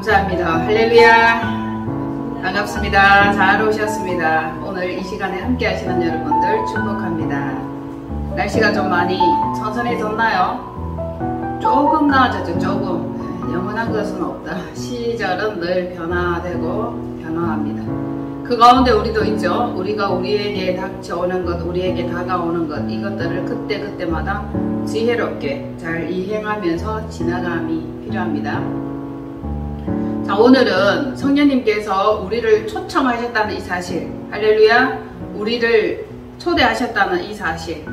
감사합니다. 할렐루야. 반갑습니다. 잘 오셨습니다. 오늘 이 시간에 함께 하시는 여러분들 축복합니다. 날씨가 좀 많이 선선해졌나요? 조금 나아졌죠. 조금. 영원한 것은 없다. 시절은 늘 변화되고 변화합니다. 그 가운데 우리도 있죠. 우리가 우리에게 닥쳐오는 것, 우리에게 다가오는 것, 이것들을 그때그때마다 지혜롭게 잘 이행하면서 지나감이 필요합니다. 자, 오늘은 성령님께서 우리를 초청하셨다는 이 사실, 할렐루야, 우리를 초대하셨다는 이 사실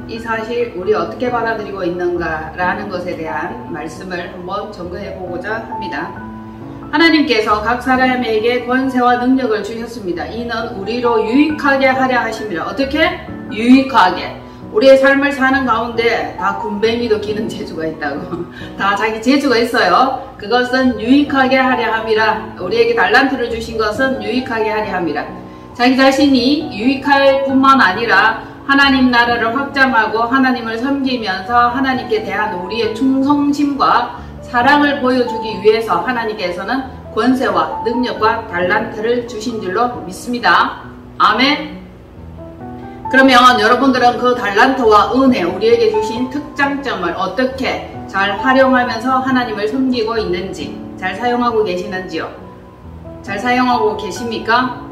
우리 어떻게 받아들이고 있는가라는 것에 대한 말씀을 한번 점검해 보고자 합니다. 하나님께서 각 사람에게 권세와 능력을 주셨습니다. 이는 우리로 유익하게 하려 하심이라. 어떻게? 유익하게. 우리의 삶을 사는 가운데 다 군뱅이도 기는 재주가 있다고. 다 자기 재주가 있어요. 그것은 유익하게 하려 함이라. 우리에게 달란트를 주신 것은 유익하게 하려 함이라. 자기 자신이 유익할 뿐만 아니라 하나님 나라를 확장하고 하나님을 섬기면서 하나님께 대한 우리의 충성심과 사랑을 보여주기 위해서 하나님께서는 권세와 능력과 달란트를 주신 줄로 믿습니다. 아멘. 그러면 여러분들은 그 달란트와 은혜, 우리에게 주신 특장점을 어떻게 잘 활용하면서 하나님을 섬기고 있는지, 잘 사용하고 계시는지요? 잘 사용하고 계십니까?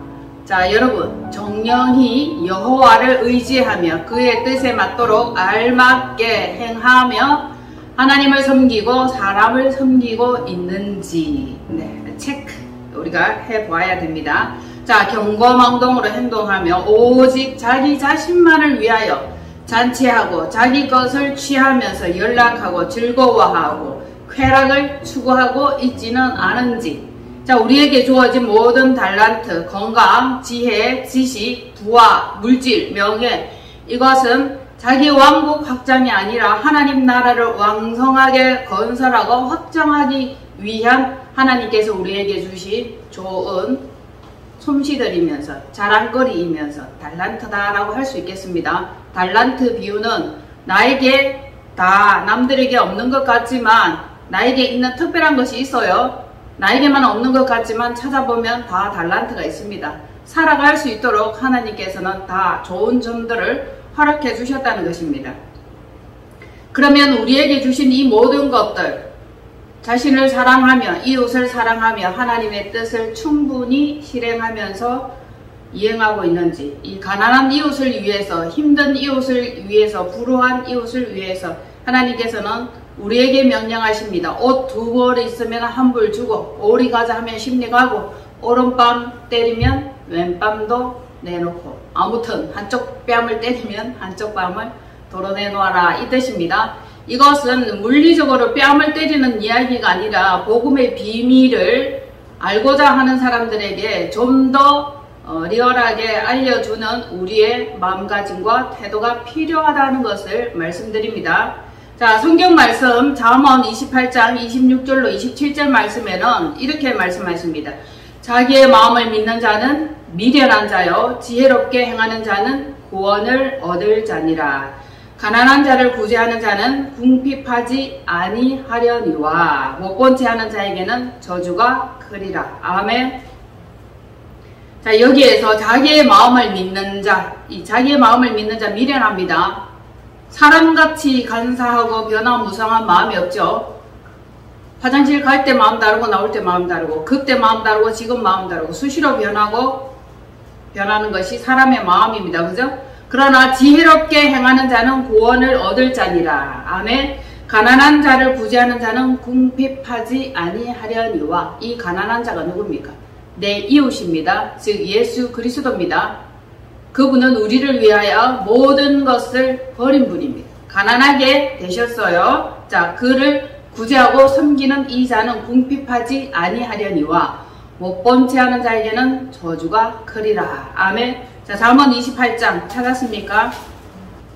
자, 여러분, 정령이 여호와를 의지하며 그의 뜻에 맞도록 알맞게 행하며 하나님을 섬기고 사람을 섬기고 있는지, 체크 우리가 해봐야 됩니다. 자, 경거망동으로 행동하며 오직 자기 자신만을 위하여 잔치하고 자기 것을 취하면서 연락하고 즐거워하고 쾌락을 추구하고 있지는 않은지. 자, 우리에게 주어진 모든 달란트, 건강, 지혜, 지식, 부와 물질, 명예, 이것은 자기 왕국 확장이 아니라 하나님 나라를 왕성하게 건설하고 확장하기 위한 하나님께서 우리에게 주신 좋은 솜씨들이면서 자랑거리이면서 달란트다라고 할 수 있겠습니다. 달란트 비유는 나에게 다 남들에게 없는 것 같지만 나에게 있는 특별한 것이 있어요. 나에게만 없는 것 같지만 찾아보면 다 달란트가 있습니다. 살아갈 수 있도록 하나님께서는 다 좋은 점들을 허락해 주셨다는 것입니다. 그러면 우리에게 주신 이 모든 것들, 자신을 사랑하며 이웃을 사랑하며 하나님의 뜻을 충분히 실행하면서 이행하고 있는지, 이 가난한 이웃을 위해서, 힘든 이웃을 위해서, 불우한 이웃을 위해서 하나님께서는 우리에게 명령하십니다. 옷 2벌 있으면 1불 주고, 오리 가자 하면 10리 가고, 오른밤 때리면 왼밤도 내놓고, 아무튼 한쪽 뺨을 때리면 한쪽 뺨을 도로 내놓아라, 이 뜻입니다. 이것은 물리적으로 뺨을 때리는 이야기가 아니라 복음의 비밀을 알고자 하는 사람들에게 좀 더 리얼하게 알려주는 우리의 마음가짐과 태도가 필요하다는 것을 말씀드립니다. 자, 성경 말씀 잠언 28장 26절로 27절 말씀에는 이렇게 말씀하십니다. 자기의 마음을 믿는 자는 미련한 자요, 지혜롭게 행하는 자는 구원을 얻을 자니라. 가난한 자를 구제하는 자는 궁핍하지 아니하려니와 못본 채 하는 자에게는 저주가 크리라. 아멘. 자, 여기에서 자기의 마음을 믿는 자, 이 자기의 마음을 믿는 자 미련합니다. 사람같이 간사하고 변화무쌍한 마음이 없죠. 화장실 갈 때 마음 다르고 나올 때 마음 다르고, 그때 마음 다르고 지금 마음 다르고, 수시로 변하는 것이 사람의 마음입니다. 그죠? 그러나 지혜롭게 행하는 자는 구원을 얻을 자니라. 아멘. 가난한 자를 구제하는 자는 궁핍하지 아니하려니와. 이 가난한 자가 누굽니까? 내 이웃입니다. 즉 예수 그리스도입니다. 그분은 우리를 위하여 모든 것을 버린 분입니다. 가난하게 되셨어요. 자, 그를 구제하고 섬기는 이 자는 궁핍하지 아니하려니와 못본 채 하는 자에게는 저주가 크리라. 아멘. 자, 잠언 28장 찾았습니까?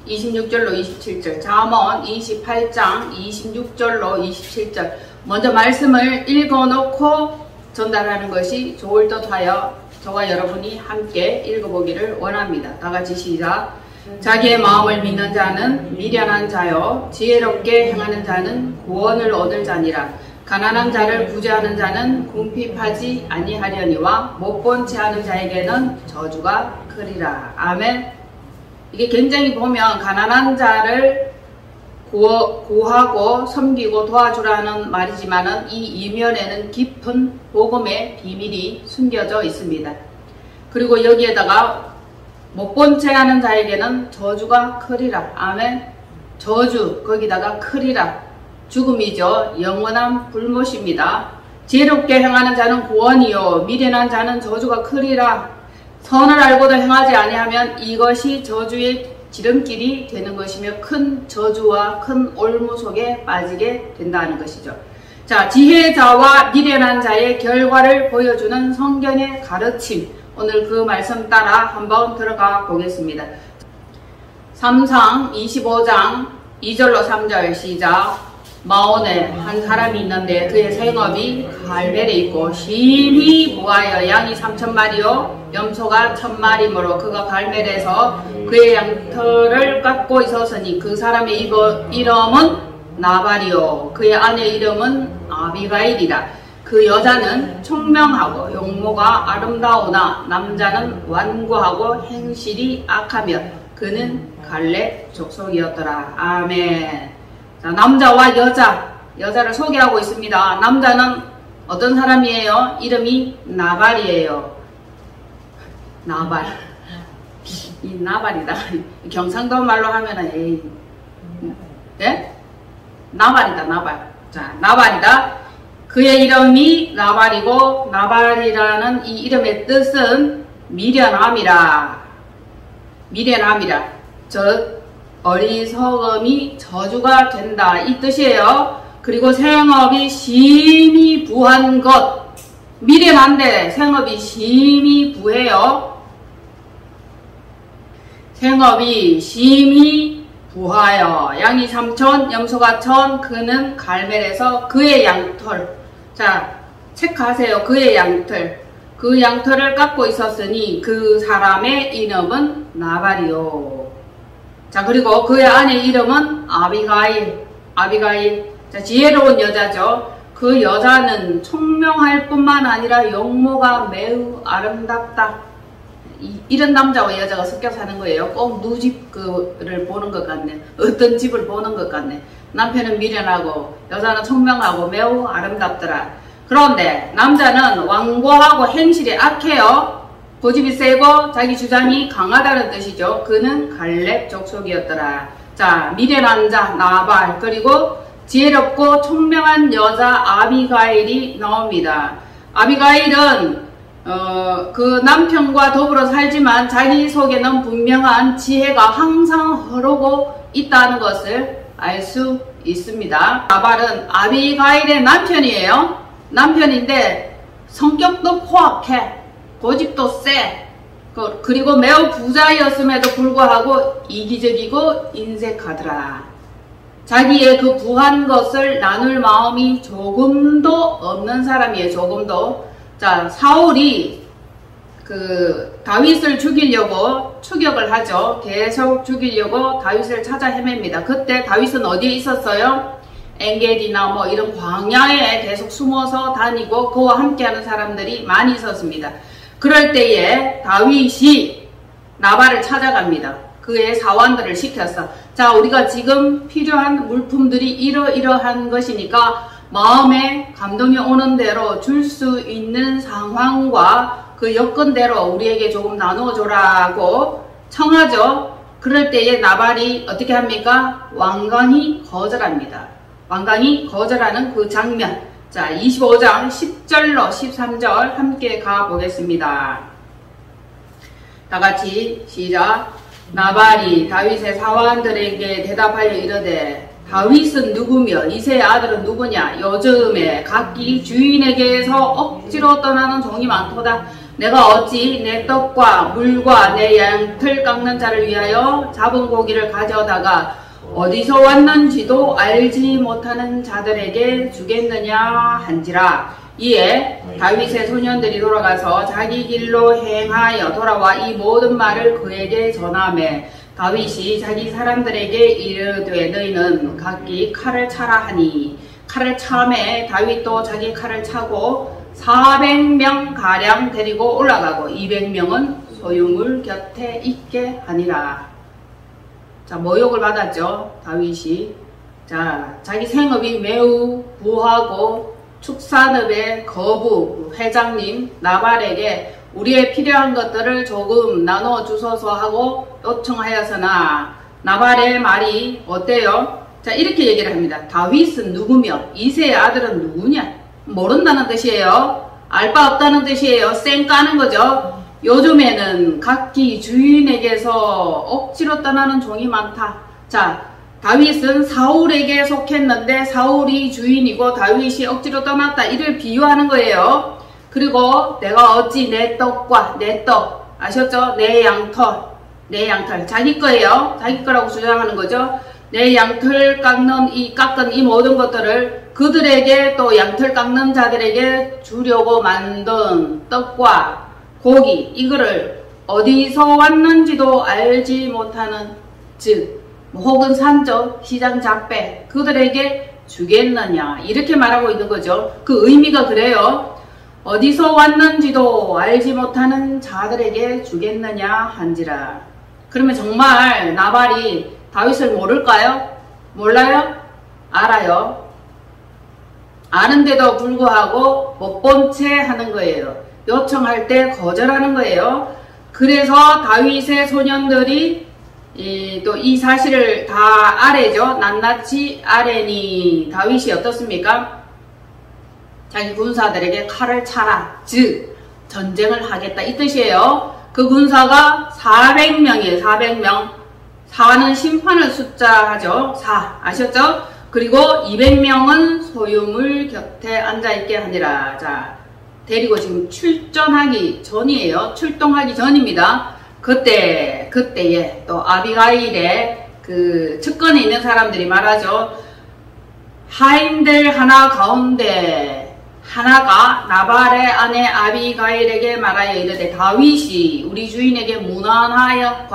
26절로 27절. 잠언 28장 26절로 27절. 먼저 말씀을 읽어놓고 전달하는 것이 좋을 듯하여 저와 여러분이 함께 읽어보기를 원합니다. 다같이 시작. 자기의 마음을 믿는 자는 미련한 자요, 지혜롭게 행하는 자는 구원을 얻을 자니라. 가난한 자를 구제하는 자는 궁핍하지 아니하려니와 못 본 채 하는 자에게는 저주가 크리라. 아멘. 이게 굉장히 보면 가난한 자를 구하고 섬기고 도와주라는 말이지만은 이 이면에는 깊은 복음의 비밀이 숨겨져 있습니다. 그리고 여기에다가 못 본 채 하는 자에게는 저주가 크리라. 아멘. 저주, 거기다가 크리라. 죽음이죠. 영원한 불못입니다. 지혜롭게 행하는 자는 구원이요 미련한 자는 저주가 크리라. 선을 알고도 행하지 아니하면 이것이 저주의 지름길이 되는 것이며 큰 저주와 큰 올무 속에 빠지게 된다는 것이죠. 자, 지혜자와 미련한 자의 결과를 보여주는 성경의 가르침, 오늘 그 말씀 따라 한번 들어가 보겠습니다. 3상 25장 2절로 3절 시작. 마온에 한 사람이 있는데 그의 생업이 갈멜에 있고 심히 부하여 양이 3,000마리요 염소가 1,000마리므로 그가 갈멜에서 그의 양털을 깎고 있었으니 그 사람의 이름은 나발이요 그의 아내 이름은 아비가일이라. 그 여자는 총명하고 용모가 아름다우나 남자는 완고하고 행실이 악하며 그는 갈렙 족속이었더라. 아멘. 자, 남자와 여자를 소개하고 있습니다. 남자는 어떤 사람이에요? 이름이 나발이에요. 나발. 이 나발이다. 경상도 말로 하면은 에이. 네? 나발이다, 나발. 자, 나발이다. 그의 이름이 나발이고 나발이라는 이 이름의 뜻은 미련함이라. 미련함이라. 어리석음이 저주가 된다 이 뜻이에요. 그리고 생업이 심히 부한 것. 미련한데 생업이 심히 부해요. 생업이 심히 부하여 양이 3,000 염소가 1,000 그는 갈멜에서 그의 양털. 자, 체크하세요. 그의 양털. 그 양털을 깎고 있었으니 그 사람의 이름은 나발이요. 자, 그리고 그의 아내 이름은 아비가일. 자, 지혜로운 여자죠. 그 여자는 총명할 뿐만 아니라 용모가 매우 아름답다. 이런 남자와 여자가 섞여 사는 거예요. 꼭 누집을 보는 것 같네. 어떤 집을 보는 것 같네. 남편은 미련하고 여자는 총명하고 매우 아름답더라. 그런데 남자는 완고하고 행실이 악해요. 고집이 세고 자기 주장이 강하다는 뜻이죠. 그는 갈렙 족속이었더라. 자, 미련한 자 나발, 그리고 지혜롭고 총명한 여자 아비가일이 나옵니다. 아비가일은 그 남편과 더불어 살지만 자기 속에는 분명한 지혜가 항상 흐르고 있다는 것을 알 수 있습니다. 나발은 아비가일의 남편이에요. 남편인데 성격도 포악해. 고집도 세. 그리고 매우 부자였음에도 불구하고 이기적이고 인색하더라. 자기의 그 부한 것을 나눌 마음이 조금도 없는 사람이에요. 조금도. 자, 사울이 그 다윗을 죽이려고 추격을 하죠. 계속 죽이려고 다윗을 찾아 헤맵니다. 그때 다윗은 어디에 있었어요? 엔게디나 뭐 이런 광야에 계속 숨어서 다니고 그와 함께하는 사람들이 많이 있었습니다. 그럴 때에 다윗이 나발을 찾아갑니다. 그의 사원들을 시켰어. 자, 우리가 지금 필요한 물품들이 이러이러한 것이니까 마음에 감동이 오는 대로 줄 수 있는 상황과 그 여건대로 우리에게 조금 나누어줘라고 청하죠. 그럴 때에 나발이 어떻게 합니까? 완강히 거절합니다. 완강히 거절하는 그 장면. 자, 25장 10절로 13절 함께 가보겠습니다. 다같이 시작. 나발이 다윗의 사원들에게 대답하여 이르되 다윗은 누구며 이새의 아들은 누구냐? 요즘에 각기 주인에게서 억지로 떠나는 종이 많도다. 내가 어찌 내 떡과 물과 내 양털 깎는 자를 위하여 잡은 고기를 가져다가 어디서 왔는지도 알지 못하는 자들에게 주겠느냐 한지라. 이에 다윗의 소년들이 돌아가서 자기 길로 행하여 돌아와 이 모든 말을 그에게 전하매 다윗이 자기 사람들에게 이르되 너희는 각기 칼을 차라 하니 칼을 차매 다윗도 자기 칼을 차고 400명 가량 데리고 올라가고 200명은 소유물 곁에 있게 하니라. 자, 모욕을 받았죠, 다윗이. 자, 자기 생업이 매우 부하고 축산업의 거부 회장님 나발에게 우리의 필요한 것들을 조금 나눠 주소서 하고 요청하였으나 나발의 말이 어때요? 자, 이렇게 얘기를 합니다. 다윗은 누구며 이새의 아들은 누구냐? 모른다는 뜻이에요. 알 바 없다는 뜻이에요. 쌩 까는 거죠. 요즘에는 각기 주인에게서 억지로 떠나는 종이 많다. 자, 다윗은 사울에게 속했는데 사울이 주인이고 다윗이 억지로 떠났다. 이를 비유하는 거예요. 그리고 내가 어찌 내 떡과 내 떡, 아셨죠? 내 양털 자기 거예요. 자기 거라고 주장하는 거죠. 내 양털 깎은 이 모든 것들을 그들에게 또 양털 깎는 자들에게 주려고 만든 떡과 고기, 이거를 어디서 왔는지도 알지 못하는, 즉 혹은 산적 시장 잡배 그들에게 주겠느냐, 이렇게 말하고 있는 거죠. 그 의미가 그래요. 어디서 왔는지도 알지 못하는 자들에게 주겠느냐 한지라. 그러면 정말 나발이 다윗을 모를까요? 몰라요? 알아요. 아는데도 불구하고 못 본 채 하는 거예요. 요청할 때 거절하는 거예요. 그래서 다윗의 소년들이 또 이 사실을 다 아래죠. 낱낱이 아래니 다윗이 어떻습니까? 자기 군사들에게 칼을 차라, 즉 전쟁을 하겠다, 이 뜻이에요. 그 군사가 400명이에요. 400명. 4는 심판을 숫자하죠. 4 아셨죠? 그리고 200명은 소유물 곁에 앉아있게 하니라. 자, 데리고 지금 출전하기 전이에요. 출동하기 전입니다. 그때에 또 아비가일의 그 측근에 있는 사람들이 말하죠. 하인들 하나 가운데 하나가 나발의 아내 아비가일에게 말하여 이르되 다윗이 우리 주인에게 무난하여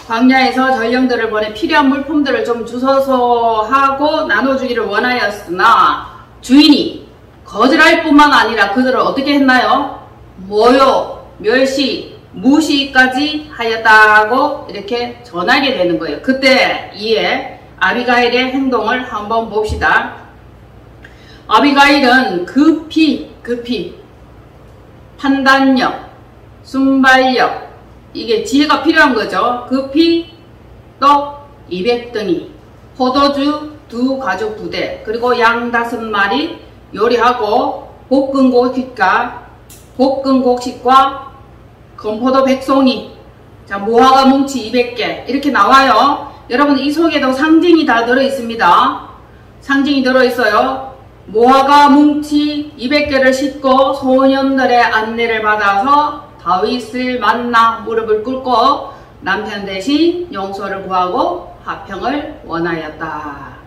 광야에서 전령들을 보내 필요한 물품들을 좀 주소서 하고 나눠주기를 원하였으나 주인이 거절할 뿐만 아니라 그들을 어떻게 했나요? 모욕, 멸시, 무시까지 하였다고 이렇게 전하게 되는 거예요. 그때 이에 아비가일의 행동을 한번 봅시다. 아비가일은 급히 판단력, 순발력, 이게 지혜가 필요한 거죠. 급히 떡 200등이, 포도주 2가죽 부대, 그리고 양 5마리 요리하고 볶은곡식과 건포도 100송이, 자, 무화과 뭉치 200개 이렇게 나와요. 여러분, 이 속에도 상징이 다 들어있습니다. 상징이 들어있어요. 무화과 뭉치 200개를 싣고 소년들의 안내를 받아서 다윗을 만나 무릎을 꿇고 남편 대신 용서를 구하고 화평을 원하였다.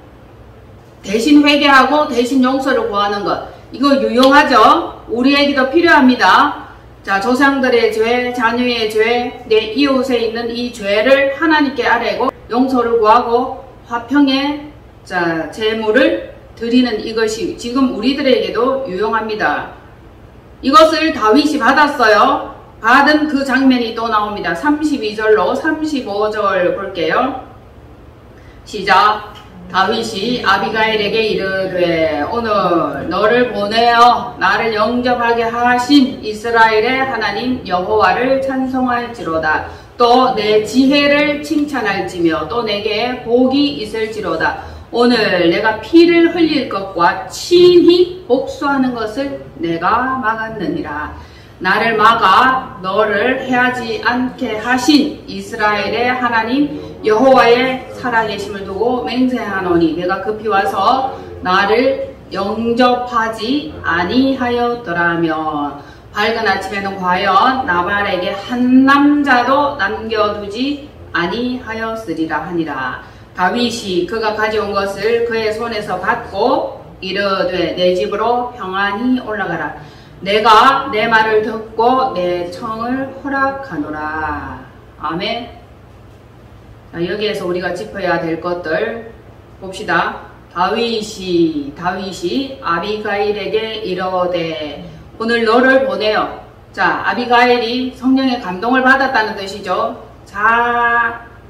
대신 회개하고 대신 용서를 구하는 것, 이거 유용하죠? 우리에게도 필요합니다. 자, 조상들의 죄, 자녀의 죄, 내 이웃에 있는 이 죄를 하나님께 아뢰고 용서를 구하고 화평의 제물을 드리는 이것이 지금 우리들에게도 유용합니다. 이것을 다윗이 받았어요. 받은 그 장면이 또 나옵니다. 32절로 35절 볼게요. 시작. 다윗이 아비가일에게 이르되 오늘 너를 보내어 나를 영접하게 하신 이스라엘의 하나님 여호와를 찬송할지로다. 또 내 지혜를 칭찬할지며 또 내게 복이 있을지로다. 오늘 내가 피를 흘릴 것과 친히 복수하는 것을 내가 막았느니라. 나를 막아 너를 해하지 않게 하신 이스라엘의 하나님 여호와의 살아계심을 두고 맹세하노니 내가 급히 와서 나를 영접하지 아니하였더라면 밝은 아침에는 과연 나발에게 한 남자도 남겨두지 아니하였으리라 하니라. 다윗이 그가 가져온 것을 그의 손에서 받고 이르되 내 집으로 평안히 올라가라. 내가 내 말을 듣고 내 청을 허락하노라. 아멘. 자, 여기에서 우리가 짚어야 될 것들 봅시다. 다윗이 아비가일에게 이르되 오늘 너를 보내어. 자, 아비가일이 성령의 감동을 받았다는 뜻이죠.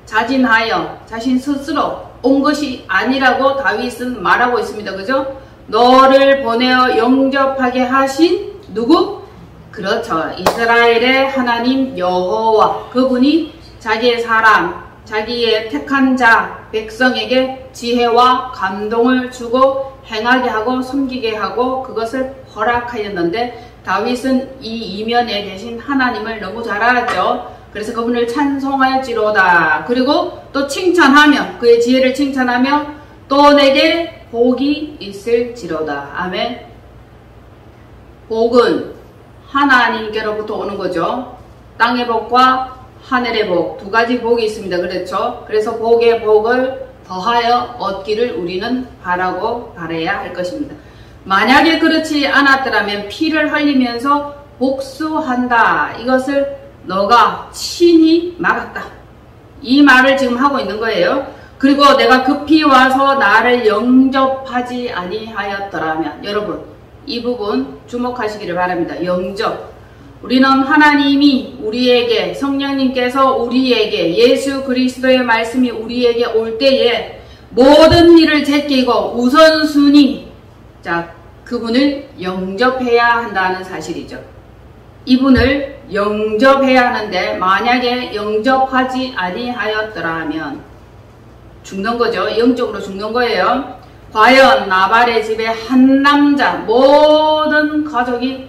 자진하여 자신 스스로 온 것이 아니라고 다윗은 말하고 있습니다. 그죠? 너를 보내어 영접하게 하신 누구? 그렇죠. 이스라엘의 하나님 여호와. 그분이 자기의 사람, 자기의 택한 자, 백성에게 지혜와 감동을 주고 행하게 하고 섬기게 하고 그것을 허락하였는데 다윗은 이 이면에 계신 하나님을 너무 잘 알았죠. 그래서 그분을 찬송할지로다. 그리고 또 칭찬하며 그의 지혜를 칭찬하며 또 내게 복이 있을지로다. 아멘. 복은 하나님께로부터 오는 거죠. 땅의 복과 하늘의 복, 두 가지 복이 있습니다. 그렇죠? 그래서 복의 복을 더하여 얻기를 우리는 바라야 할 것입니다. 만약에 그렇지 않았더라면 피를 흘리면서 복수한다. 이것을 너가 친히 막았다. 이 말을 지금 하고 있는 거예요. 그리고 내가 급히 와서 나를 영접하지 아니하였더라면, 여러분 이 부분 주목하시기를 바랍니다. 영접. 우리는 하나님이 우리에게, 성령님께서 우리에게, 예수 그리스도의 말씀이 우리에게 올 때에 모든 일을 제끼고 우선순위, 자, 그분을 영접해야 한다는 사실이죠. 이분을 영접해야 하는데 만약에 영접하지 아니하였더라면 죽는 거죠. 영적으로 죽는 거예요. 과연 나발의 집에 한 남자, 모든 가족이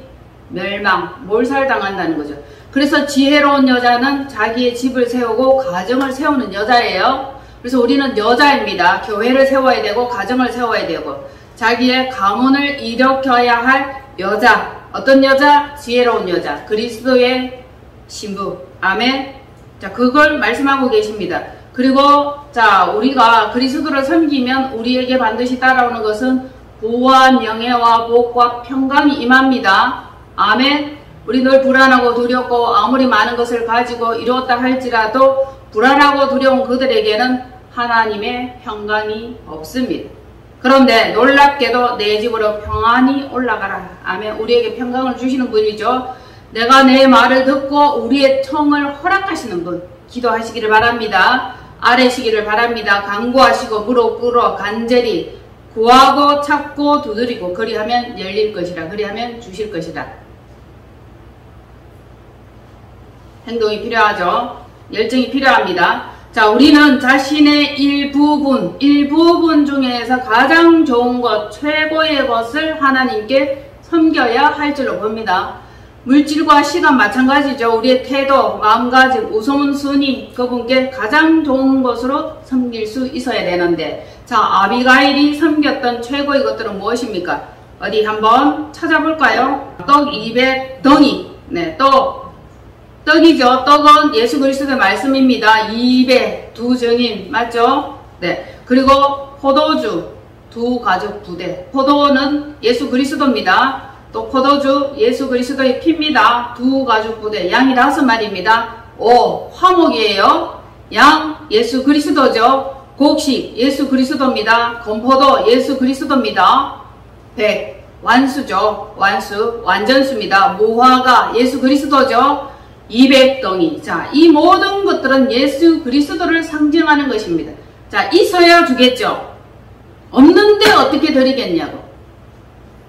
몰살당한다는 거죠. 그래서 지혜로운 여자는 자기의 집을 세우고 가정을 세우는 여자예요. 그래서 우리는 여자입니다. 교회를 세워야 되고 가정을 세워야 되고 자기의 가문을 일으켜야 할 여자. 어떤 여자? 지혜로운 여자. 그리스도의 신부. 아멘. 자, 그걸 말씀하고 계십니다. 그리고 자, 우리가 그리스도를 섬기면 우리에게 반드시 따라오는 것은 부와 명예와 복과 평강이 임합니다. 아멘. 우리 늘 불안하고 두렵고 아무리 많은 것을 가지고 이루었다 할지라도 불안하고 두려운 그들에게는 하나님의 평강이 없습니다. 그런데 놀랍게도 내 집으로 평안히 올라가라. 아멘. 우리에게 평강을 주시는 분이죠. 내가 내 말을 듣고 우리의 청을 허락하시는 분. 기도하시기를 바랍니다. 아뢰시기를 바랍니다. 간구하시고 무릎 꿇어 간절히 구하고 찾고 두드리고 그리하면 열릴 것이라. 그리하면 주실 것이라. 행동이 필요하죠. 열정이 필요합니다. 자, 우리는 자신의 일부분 중에서 가장 좋은 것, 최고의 것을 하나님께 섬겨야 할 줄로 봅니다. 물질과 시간 마찬가지죠. 우리의 태도, 마음가짐, 우선순위 그분께 가장 좋은 것으로 섬길 수 있어야 되는데 자, 아비가일이 섬겼던 최고의 것들은 무엇입니까? 어디 한번 찾아볼까요? 떡 200덩이. 네, 떡이죠. 떡은 예수 그리스도의 말씀입니다. 200, 두 증인, 맞죠? 네. 그리고 포도주, 두 가죽 부대. 포도는 예수 그리스도입니다. 또 포도주, 예수 그리스도의 피입니다. 두 가죽 부대. 양이 5마리입니다. 화목이에요. 양, 예수 그리스도죠. 곡식, 예수 그리스도입니다. 건포도, 예수 그리스도입니다. 백, 완수죠. 완전수입니다. 무화과, 예수 그리스도죠. 200덩이. 자, 이 모든 것들은 예수 그리스도를 상징하는 것입니다. 자, 있어야 주겠죠. 없는데 어떻게 드리겠냐고.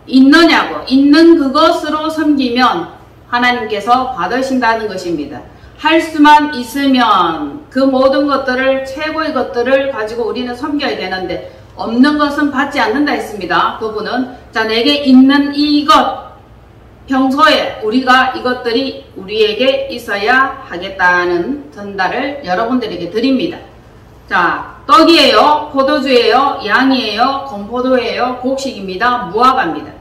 있느냐고. 있는 그것으로 섬기면 하나님께서 받으신다는 것입니다. 할 수만 있으면 그 모든 것들을, 최고의 것들을 가지고 우리는 섬겨야 되는데 없는 것은 받지 않는다 했습니다. 그분은. 자, 내게 있는 이것, 평소에 우리가 이것들이 우리에게 있어야 하겠다는 전달을 여러분들에게 드립니다. 자, 떡이에요, 포도주예요, 양이에요, 건포도예요, 곡식입니다, 무화과입니다.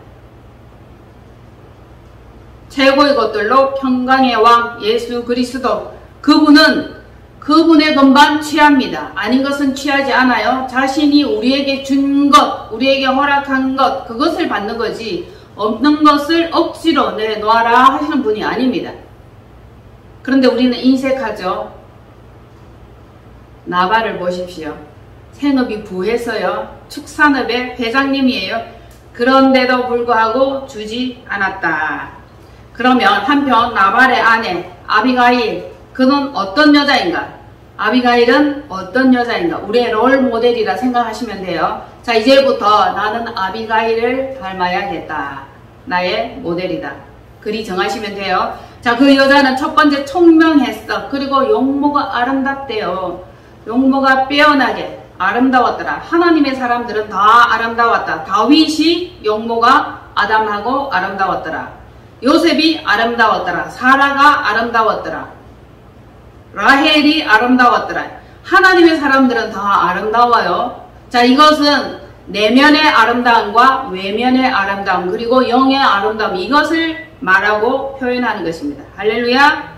최고의 것들로 평강의 왕 예수 그리스도, 그분은 그분의 것만 취합니다. 아닌 것은 취하지 않아요. 자신이 우리에게 준 것, 우리에게 허락한 것, 그것을 받는 거지 없는 것을 억지로 내놓아라 하시는 분이 아닙니다. 그런데 우리는 인색하죠. 나발을 보십시오. 생업이 부했어요. 축산업의 회장님이에요. 그런데도 불구하고 주지 않았다. 그러면 한편 나발의 아내 아비가일, 그는 어떤 여자인가? 아비가일은 어떤 여자인가? 우리의 롤 모델이라 생각하시면 돼요. 자, 이제부터 나는 아비가일을 닮아야겠다. 나의 모델이다. 그리 정하시면 돼요. 자, 그 여자는 첫 번째 총명했어. 그리고 용모가 아름답대요. 용모가 빼어나게 아름다웠더라. 하나님의 사람들은 다 아름다웠다. 다윗이 용모가 아담하고 아름다웠더라. 요셉이 아름다웠더라. 사라가 아름다웠더라. 라헬이 아름다웠더라. 하나님의 사람들은 다 아름다워요. 자, 이것은 내면의 아름다움과 외면의 아름다움, 그리고 영의 아름다움, 이것을 말하고 표현하는 것입니다. 할렐루야.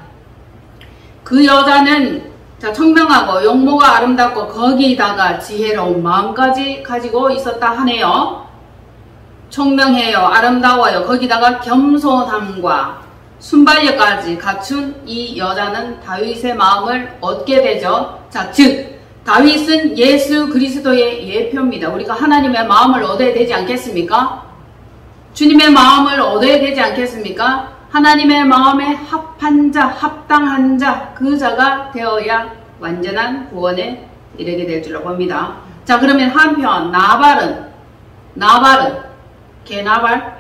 그 여자는 자, 청명하고 용모가 아름답고 거기다가 지혜로운 마음까지 가지고 있었다 하네요. 총명해요. 아름다워요. 거기다가 겸손함과 순발력까지 갖춘 이 여자는 다윗의 마음을 얻게 되죠. 자, 즉 다윗은 예수 그리스도의 예표입니다. 우리가 하나님의 마음을 얻어야 되지 않겠습니까? 주님의 마음을 얻어야 되지 않겠습니까? 하나님의 마음에 합한 자, 합당한 자, 그 자가 되어야 완전한 구원에 이르게 될 줄로 봅니다. 자, 그러면 한편 나발은 개나발?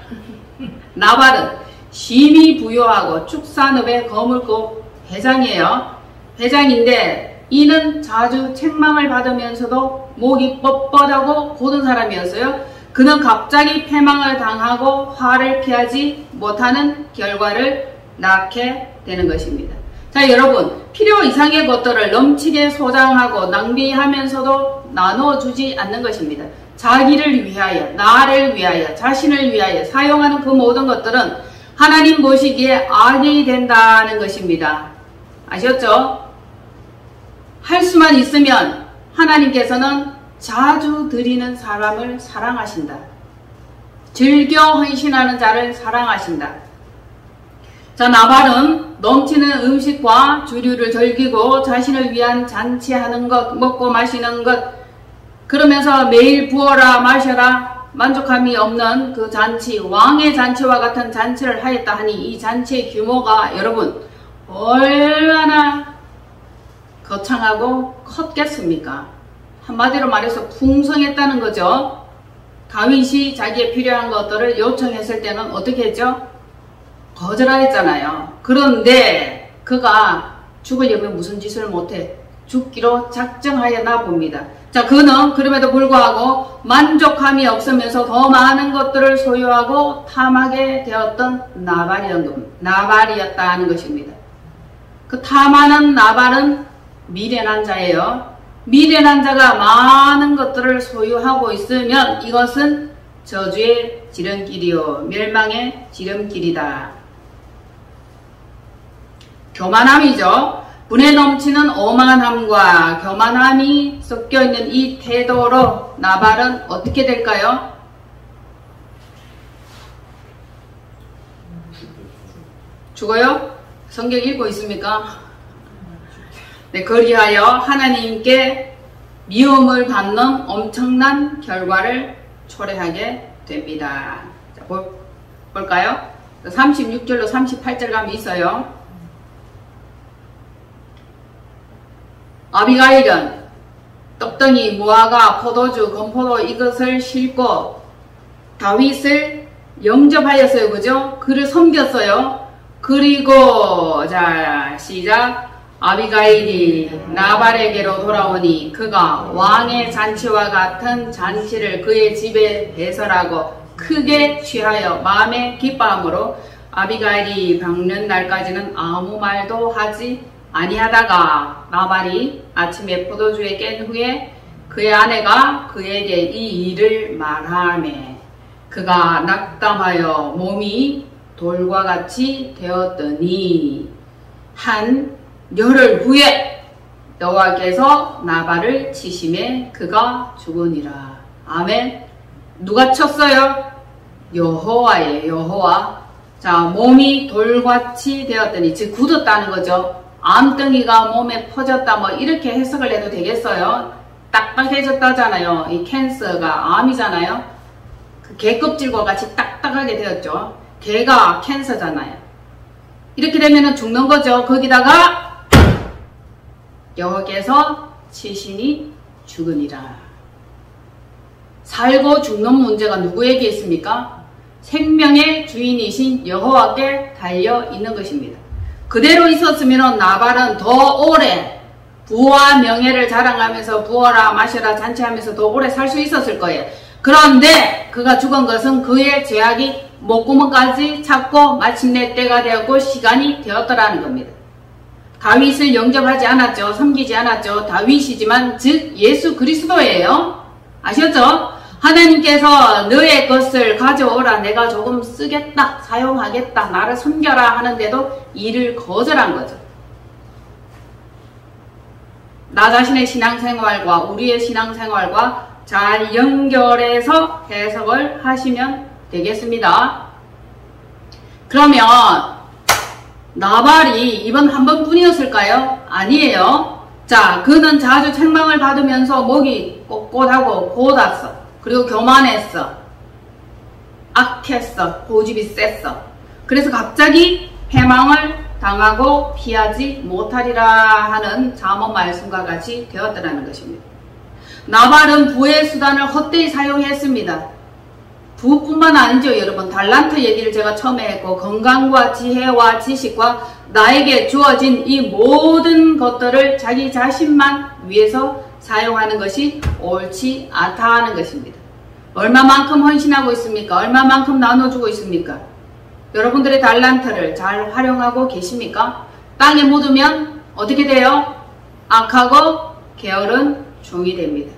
나발은 심히 부유하고 축산업의 거물급 회장이에요. 회장인데 이는 자주 책망을 받으면서도 목이 뻣뻣하고 고든 사람이었어요. 그는 갑자기 패망을 당하고 화를 피하지 못하는 결과를 낳게 되는 것입니다. 자, 여러분, 필요 이상의 것들을 넘치게 소장하고 낭비하면서도 나눠주지 않는 것입니다. 자기를 위하여, 나를 위하여, 자신을 위하여 사용하는 그 모든 것들은 하나님 보시기에 악이 된다는 것입니다. 아셨죠? 할 수만 있으면 하나님께서는 자주 드리는 사람을 사랑하신다. 즐겨 헌신하는 자를 사랑하신다. 자, 나발은 넘치는 음식과 주류를 즐기고 자신을 위한 잔치하는 것, 먹고 마시는 것, 그러면서 매일 부어라 마셔라 만족함이 없는 그 잔치, 왕의 잔치와 같은 잔치를 하였다 하니 이 잔치의 규모가 여러분 얼마나 거창하고 컸겠습니까? 한마디로 말해서 풍성했다는 거죠. 다윗이 자기의 필요한 것들을 요청했을 때는 어떻게 했죠? 거절하였잖아요. 그런데 그가 죽으려면 무슨 짓을 못해? 죽기로 작정하였나 봅니다. 자, 그는 그럼에도 불구하고 만족함이 없으면서 더 많은 것들을 소유하고 탐하게 되었던 나발이었다는 것입니다. 그 탐하는 나발은 미련한 자예요. 미련한 자가 많은 것들을 소유하고 있으면 이것은 저주의 지름길이요 멸망의 지름길이다. 교만함이죠. 분에 넘치는 오만함과 교만함이 섞여있는 이 태도로 나발은 어떻게 될까요? 죽어요? 성경 읽고 있습니까? 네, 그리하여 하나님께 미움을 받는 엄청난 결과를 초래하게 됩니다. 자, 볼까요? 36절로 38절 가면 있어요. 아비가일은 떡덩이, 무화과, 포도주, 건포도 이것을 싣고 다윗을 영접하였어요. 그죠? 그를 섬겼어요. 그리고 자 시작. 아비가일이 나발에게로 돌아오니 그가 왕의 잔치와 같은 잔치를 그의 집에 배설하고 크게 취하여 마음에 기뻐함으로 아비가일이 밝는 날까지는 아무 말도 하지 아니하다가 나발이 아침에 포도주에 깬 후에 그의 아내가 그에게 이 일을 말하매 그가 낙담하여 몸이 돌과 같이 되었더니 한 열흘 후에 여호와께서 나발을 치심에 그가 죽으니라. 아멘. 누가 쳤어요? 여호와예요. 여호와. 자, 몸이 돌같이 되었더니 즉 굳었다는 거죠. 암덩이가 몸에 퍼졌다 뭐 이렇게 해석을 해도 되겠어요. 딱딱해졌다잖아요. 이 캔서가 암이잖아요. 그 개껍질과 같이 딱딱하게 되었죠. 개가 캔서잖아요. 이렇게 되면 죽는 거죠. 거기다가 여호와께서 치시니 죽으니라. 살고 죽는 문제가 누구에게 있습니까? 생명의 주인이신 여호와께 달려 있는 것입니다. 그대로 있었으면 나발은 더 오래 부와 명예를 자랑하면서 부어라 마셔라 잔치하면서 더 오래 살 수 있었을 거예요. 그런데 그가 죽은 것은 그의 죄악이 목구멍까지 찼고 마침내 때가 되었고 시간이 되었더라는 겁니다. 다윗을 영접하지 않았죠. 섬기지 않았죠. 다윗이지만 즉 예수 그리스도예요. 아셨죠? 하나님께서 너의 것을 가져오라 내가 조금 쓰겠다 사용하겠다 나를 섬겨라 하는데도 이를 거절한 거죠. 나 자신의 신앙생활과 우리의 신앙생활과 잘 연결해서 해석을 하시면 되겠습니다. 그러면 나발이 이번 한 번뿐이었을까요? 아니에요. 자, 그는 자주 책망을 받으면서 목이 꼿꼿하고 곧았어. 그리고 교만했어. 악했어. 고집이 셌어. 그래서 갑자기 패망을 당하고 피하지 못하리라 하는 잠언 말씀과 같이 되었더라는 것입니다. 나발은 부의 수단을 헛되이 사용했습니다. 부뿐만 아니죠, 여러분. 달란트 얘기를 제가 처음에 했고 건강과 지혜와 지식과 나에게 주어진 이 모든 것들을 자기 자신만 위해서 사용하는 것이 옳지 않다는 것입니다. 얼마만큼 헌신하고 있습니까? 얼마만큼 나눠주고 있습니까? 여러분들의 달란트를 잘 활용하고 계십니까? 땅에 묻으면 어떻게 돼요? 악하고 게으른 종이 됩니다.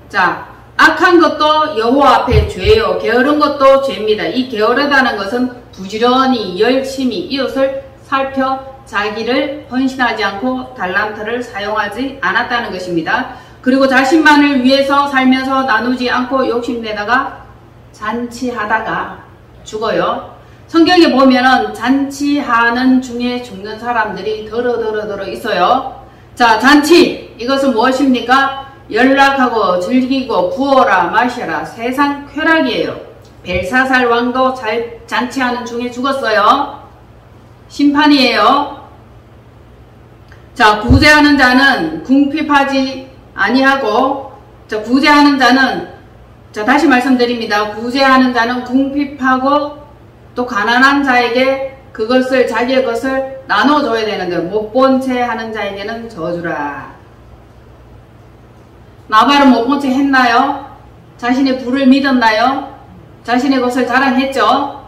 자, 악한 것도 여호와 앞에 죄요. 게으른 것도 죄입니다. 이 게으르다는 것은 부지런히 열심히 이웃을 살펴 자기를 헌신하지 않고 달란트를 사용하지 않았다는 것입니다. 그리고 자신만을 위해서 살면서 나누지 않고 욕심내다가 잔치하다가 죽어요. 성경에 보면은 잔치하는 중에 죽는 사람들이 더러 있어요. 자, 잔치 이것은 무엇입니까? 연락하고 즐기고 부어라 마셔라 세상 쾌락이에요. 벨사살 왕도 잔치하는 중에 죽었어요. 심판이에요. 자, 구제하는 자는 궁핍하지 아니하고 구제하는 자는 다시 말씀드립니다. 구제하는 자는 궁핍하고 또 가난한 자에게 그것을 자기의 것을 나눠줘야 되는데 못 본 채 하는 자에게는 저주라. 나발은 못 본 채 했나요? 자신의 부를 믿었나요? 자신의 것을 자랑했죠?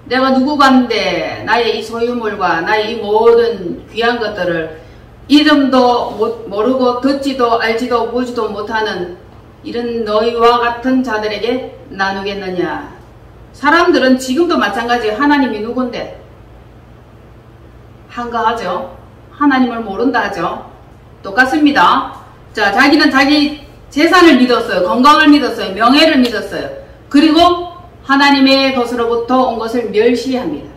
내가 누구간데 나의 이 소유물과 나의 이 모든 귀한 것들을 이름도 모르고 듣지도 알지도 보지도 못하는 이런 너희와 같은 자들에게 나누겠느냐. 사람들은 지금도 마찬가지예요. 하나님이 누군데? 한가하죠. 하나님을 모른다 하죠. 똑같습니다. 자, 자기는 자기 재산을 믿었어요. 건강을 믿었어요. 명예를 믿었어요. 그리고 하나님의 것으로부터 온 것을 멸시합니다.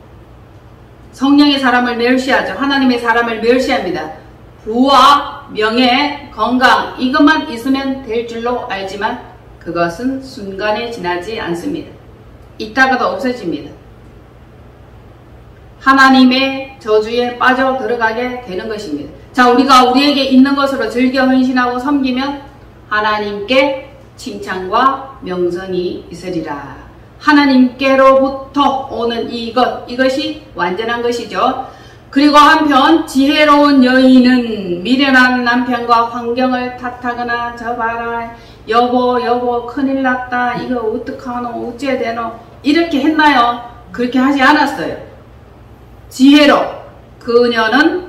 성령의 사람을 멸시하죠. 하나님의 사람을 멸시합니다. 부와 명예, 건강 이것만 있으면 될 줄로 알지만 그것은 순간에 지나지 않습니다. 있다가도 없어집니다. 하나님의 저주에 빠져 들어가게 되는 것입니다. 자, 우리가 우리에게 있는 것으로 즐겨 헌신하고 섬기면 하나님께 칭찬과 명성이 있으리라. 하나님께로부터 오는 이것이 완전한 것이죠. 그리고 한편 지혜로운 여인은 미련한 남편과 환경을 탓하거나 저 봐라 여보 큰일 났다 이거 어떡하노 어째 되노 이렇게 했나요? 그렇게 하지 않았어요. 지혜로 그녀는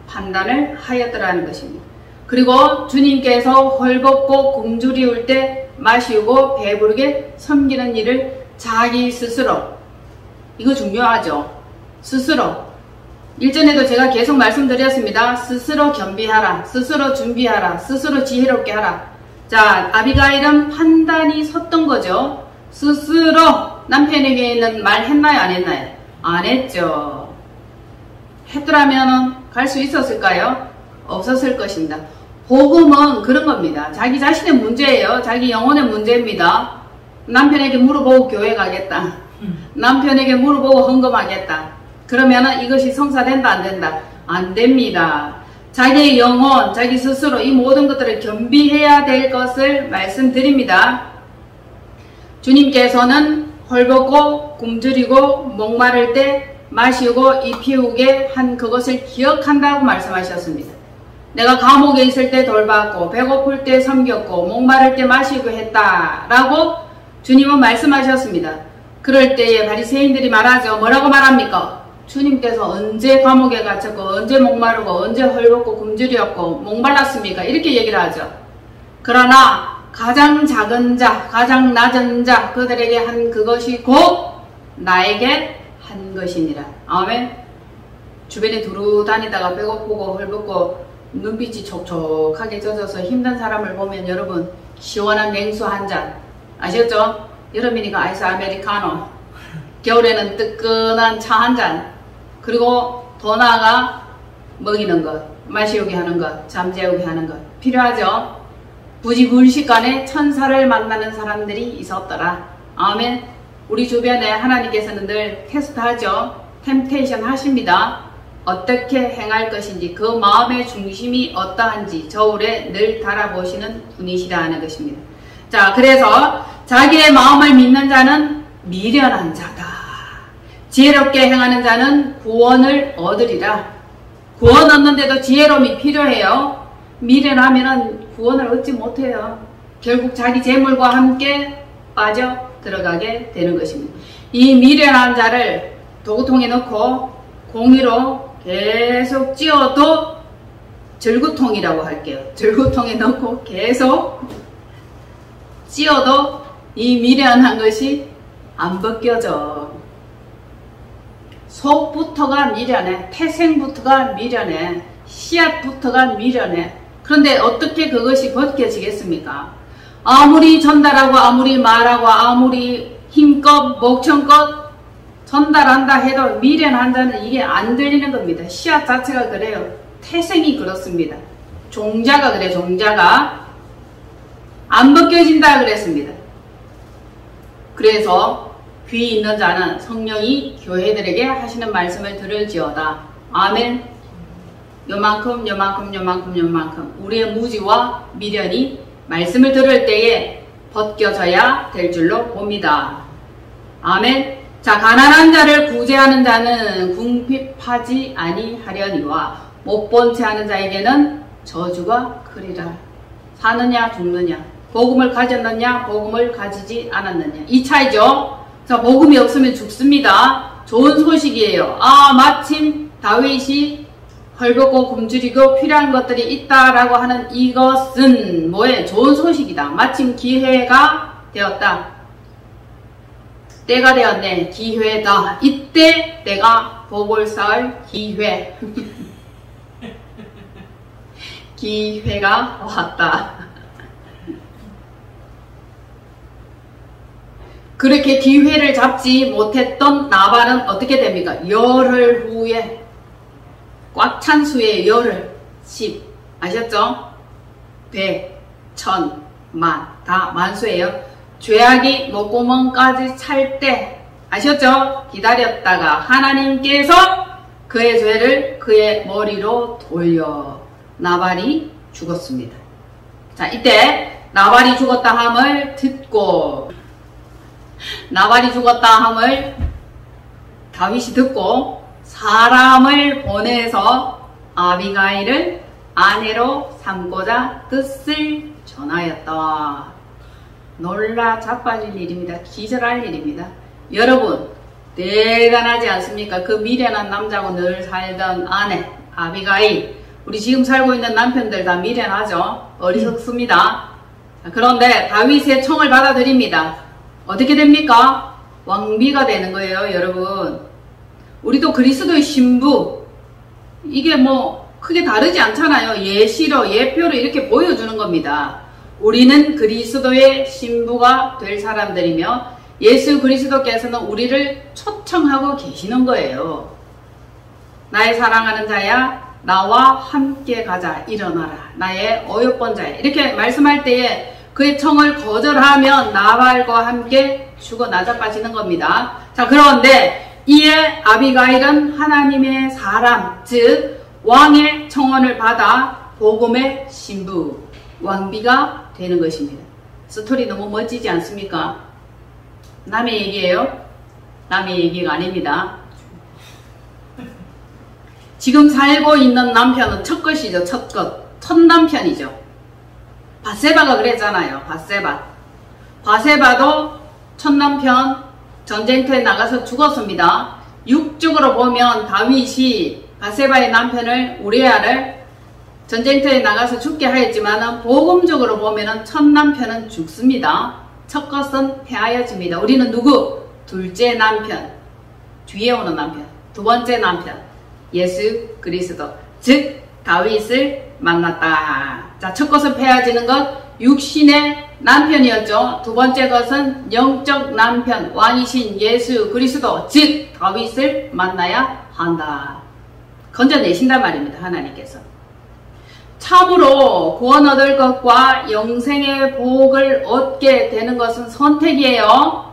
판단을 하였더라는 것입니다. 그리고 주님께서 헐벗고 굶주리울 때 마시고 배부르게 섬기는 일을 자기 스스로 이거 중요하죠. 스스로 일전에도 제가 계속 말씀드렸습니다. 스스로 겸비하라. 스스로 준비하라. 스스로 지혜롭게 하라. 자, 아비가일은 판단이 섰던 거죠. 스스로 남편에게는 말했나요? 안 했나요? 안 했죠. 했더라면 갈 수 있었을까요? 없었을 것입니다. 복음은 그런 겁니다. 자기 자신의 문제예요. 자기 영혼의 문제입니다. 남편에게 물어보고 교회 가겠다. 남편에게 물어보고 헌금하겠다. 그러면은 이것이 성사된다 안 된다? 안 됩니다. 자기의 영혼, 자기 스스로 이 모든 것들을 겸비해야 될 것을 말씀드립니다. 주님께서는 헐벗고 굶주리고 목마를 때 마시고 이 피우게 한 그것을 기억한다고 말씀하셨습니다. 내가 감옥에 있을 때 돌봤고 배고플 때 섬겼고 목마를 때 마시고 했다라고 주님은 말씀하셨습니다. 그럴 때에 바리새인들이 말하죠. 뭐라고 말합니까? 주님께서 언제 감옥에 갇혔고 언제 목마르고 언제 헐벗고 굶주렸고 목말랐습니까? 이렇게 얘기를 하죠. 그러나 가장 작은 자, 가장 낮은 자 그들에게 한 그것이 곧 나에게 한 것이니라. 아멘. 주변에 두루 다니다가 배고프고 헐벗고 눈빛이 촉촉하게 젖어서 힘든 사람을 보면 여러분 시원한 냉수 한 잔 아셨죠? 여름이니까 아이스 아메리카노, 겨울에는 뜨끈한 차 한 잔, 그리고 더 나아가 먹이는 것, 마시우게 하는 것, 잠재우게 하는 것 필요하죠? 부지불식간에 천사를 만나는 사람들이 있었더라. 아멘. 우리 주변에 하나님께서는 늘 테스트하죠. 템테이션 하십니다. 어떻게 행할 것인지 그 마음의 중심이 어떠한지 저울에 늘 달아보시는 분이시라 하는 것입니다. 자, 그래서 자기의 마음을 믿는 자는 미련한 자다. 지혜롭게 행하는 자는 구원을 얻으리라. 구원 얻는데도 지혜로움이 필요해요. 미련하면 구원을 얻지 못해요. 결국 자기 재물과 함께 빠져 들어가게 되는 것입니다. 이 미련한 자를 도구통에 넣고 공이로 계속 찧어도 절구통이라고 할게요. 절구통에 넣고 계속 찧어도 이 미련한 것이 안 벗겨져. 속부터가 미련해. 태생부터가 미련해. 씨앗부터가 미련해. 그런데 어떻게 그것이 벗겨지겠습니까? 아무리 전달하고 아무리 말하고 아무리 힘껏 목청껏 전달한다 해도 미련한 자는 이게 안 들리는 겁니다. 씨앗 자체가 그래요. 태생이 그렇습니다. 종자가 그래. 종자가 안 벗겨진다 그랬습니다. 그래서 귀 있는 자는 성령이 교회들에게 하시는 말씀을 들을지어다. 아멘. 요만큼 우리의 무지와 미련이 말씀을 들을 때에 벗겨져야 될 줄로 봅니다. 아멘. 자, 가난한 자를 구제하는 자는 궁핍하지 아니하려니와 못 본 채 하는 자에게는 저주가 크리라. 사느냐 죽느냐, 복음을 가졌느냐 복음을 가지지 않았느냐, 이 차이죠. 자, 복음이 없으면 죽습니다. 좋은 소식이에요. 아, 마침 다윗이 헐벗고 굶주리고 필요한 것들이 있다라고 하는 이것은 뭐예요? 좋은 소식이다. 마침 기회가 되었다. 때가 되었네. 기회다. 이때 내가 복을 쌓을 기회. 기회가 왔다. 그렇게 기회를 잡지 못했던 나발은 어떻게 됩니까? 열흘 후에 꽉 찬 수의 열흘, 10 아셨죠? 100, 1000, 만 다 만수예요. 죄악이 목구멍까지 찰 때 아셨죠? 기다렸다가 하나님께서 그의 죄를 그의 머리로 돌려 나발이 죽었습니다. 자, 이때 나발이 죽었다 함을 듣고 나발이 죽었다 함을 다윗이 듣고 사람을 보내서 아비가일을 아내로 삼고자 뜻을 전하였다. 놀라 자빠질 일입니다. 기절할 일입니다. 여러분 대단하지 않습니까? 그 미련한 남자고 늘 살던 아내 아비가일, 우리 지금 살고 있는 남편들 다 미련하죠. 어리석습니다. 그런데 다윗의 청을 받아들입니다. 어떻게 됩니까? 왕비가 되는 거예요, 여러분. 우리도 그리스도의 신부, 이게 뭐 크게 다르지 않잖아요. 예시로 예표로 이렇게 보여주는 겁니다. 우리는 그리스도의 신부가 될 사람들이며 예수 그리스도께서는 우리를 초청하고 계시는 거예요. 나의 사랑하는 자야, 나와 함께 가자. 일어나라. 나의 어여쁜 자야. 이렇게 말씀할 때에 그의 청을 거절하면 나발과 함께 죽어 나자빠지는 겁니다. 자, 그런데 이에 아비가일은 하나님의 사람, 즉 왕의 청원을 받아 복음의 신부, 왕비가 되는 것입니다. 스토리 너무 멋지지 않습니까? 남의 얘기예요? 남의 얘기가 아닙니다. 지금 살고 있는 남편은 첫 것이죠. 첫 것. 첫 남편이죠. 바세바가 그랬잖아요. 바세바도 첫 남편 전쟁터에 나가서 죽었습니다. 육적으로 보면 다윗이 바세바의 남편을 우리아를 전쟁터에 나가서 죽게 하였지만 복음적으로 보면 첫 남편은 죽습니다. 첫 것은 패하여집니다. 우리는 누구? 둘째 남편, 뒤에 오는 남편, 두 번째 남편, 예수 그리스도, 즉 다윗을 만났다. 자, 첫 것은 패하지는 것, 육신의 남편이었죠. 두 번째 것은 영적 남편, 왕이신 예수 그리스도, 즉 다윗을 만나야 한다. 건져내신단 말입니다. 하나님께서. 참으로 구원 얻을 것과 영생의 복을 얻게 되는 것은 선택이에요.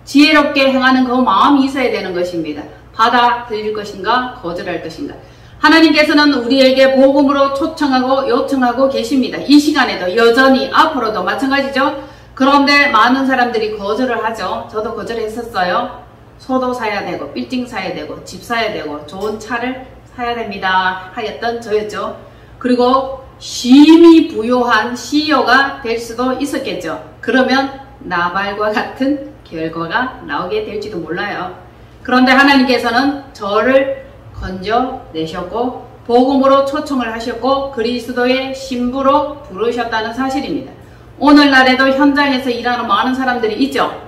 지혜롭게 행하는 그 마음이 있어야 되는 것입니다. 받아들일 것인가 거절할 것인가. 하나님께서는 우리에게 복음으로 초청하고 요청하고 계십니다. 이 시간에도 여전히 앞으로도 마찬가지죠. 그런데 많은 사람들이 거절을 하죠. 저도 거절했었어요. 소도 사야 되고 빌딩 사야 되고 집 사야 되고 좋은 차를 사야 됩니다 하였던 저였죠. 그리고 심히 부유한 CEO가 될 수도 있었겠죠. 그러면 나발과 같은 결과가 나오게 될지도 몰라요. 그런데 하나님께서는 저를 건져내셨고 복음으로 초청을 하셨고 그리스도의 신부로 부르셨다는 사실입니다. 오늘날에도 현장에서 일하는 많은 사람들이 있죠.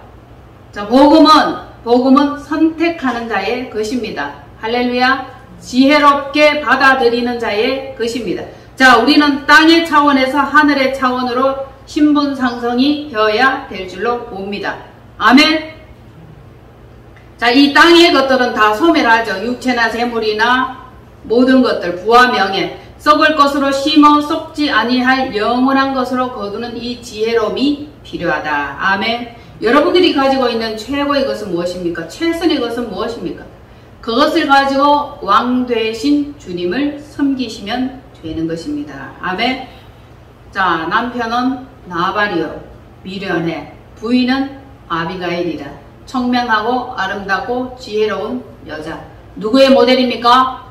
자, 복음은 선택하는 자의 것입니다. 할렐루야. 지혜롭게 받아들이는 자의 것입니다. 자, 우리는 땅의 차원에서 하늘의 차원으로 신분 상승이 되어야 될 줄로 봅니다. 아멘. 자, 이 땅의 것들은 다 소멸하죠. 육체나 재물이나 모든 것들, 부와 명예, 썩을 것으로 심어 썩지 아니할 영원한 것으로 거두는 이 지혜로움이 필요하다. 아멘. 여러분들이 가지고 있는 최고의 것은 무엇입니까? 최선의 것은 무엇입니까? 그것을 가지고 왕 되신 주님을 섬기시면 되는 것입니다. 아멘. 자, 남편은 나발이요 미련해, 부인은 아비가일이라. 청명하고 아름답고 지혜로운 여자. 누구의 모델입니까?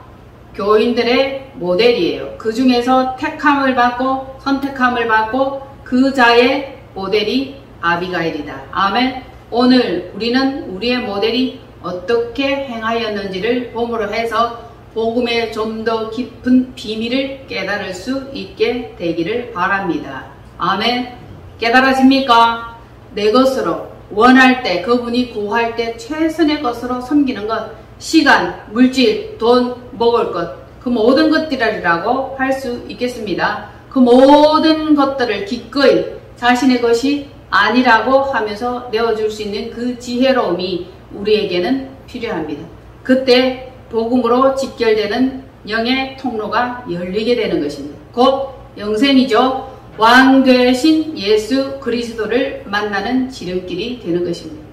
교인들의 모델이에요. 그 중에서 택함을 받고 선택함을 받고 그 자의 모델이 아비가일이다. 아멘. 오늘 우리는 우리의 모델이 어떻게 행하였는지를 봄으로 해서 복음의 좀 더 깊은 비밀을 깨달을 수 있게 되기를 바랍니다. 아멘. 깨달아집니까? 내 것으로 원할 때, 그분이 구할 때 최선의 것으로 섬기는 것, 시간, 물질, 돈, 먹을 것, 그 모든 것들이라고 할 수 있겠습니다. 그 모든 것들을 기꺼이 자신의 것이 아니라고 하면서 내어줄 수 있는 그 지혜로움이 우리에게는 필요합니다. 그때 복음으로 직결되는 영의 통로가 열리게 되는 것입니다. 곧 영생이죠. 왕 되신 예수 그리스도를 만나는 지름길이 되는 것입니다.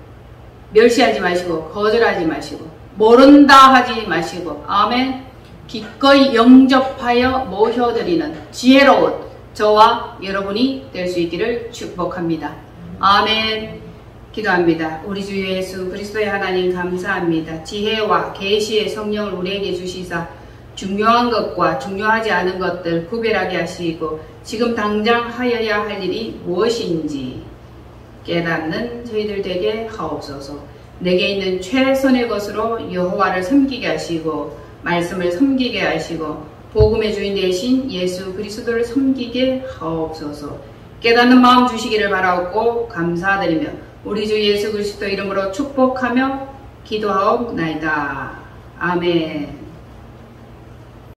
멸시하지 마시고 거절하지 마시고 모른다 하지 마시고 아멘. 기꺼이 영접하여 모셔드리는 지혜로운 저와 여러분이 될 수 있기를 축복합니다. 아멘. 기도합니다. 우리 주 예수 그리스도의 하나님 감사합니다. 지혜와 계시의 성령을 우리에게 주시사 중요한 것과 중요하지 않은 것들 구별하게 하시고 지금 당장 하여야 할 일이 무엇인지 깨닫는 저희들 되게 하옵소서. 내게 있는 최선의 것으로 여호와를 섬기게 하시고 말씀을 섬기게 하시고 복음의 주인 되신 예수 그리스도를 섬기게 하옵소서. 깨닫는 마음 주시기를 바라옵고 감사드리며 우리 주 예수 그리스도 이름으로 축복하며 기도하옵나이다. 아멘.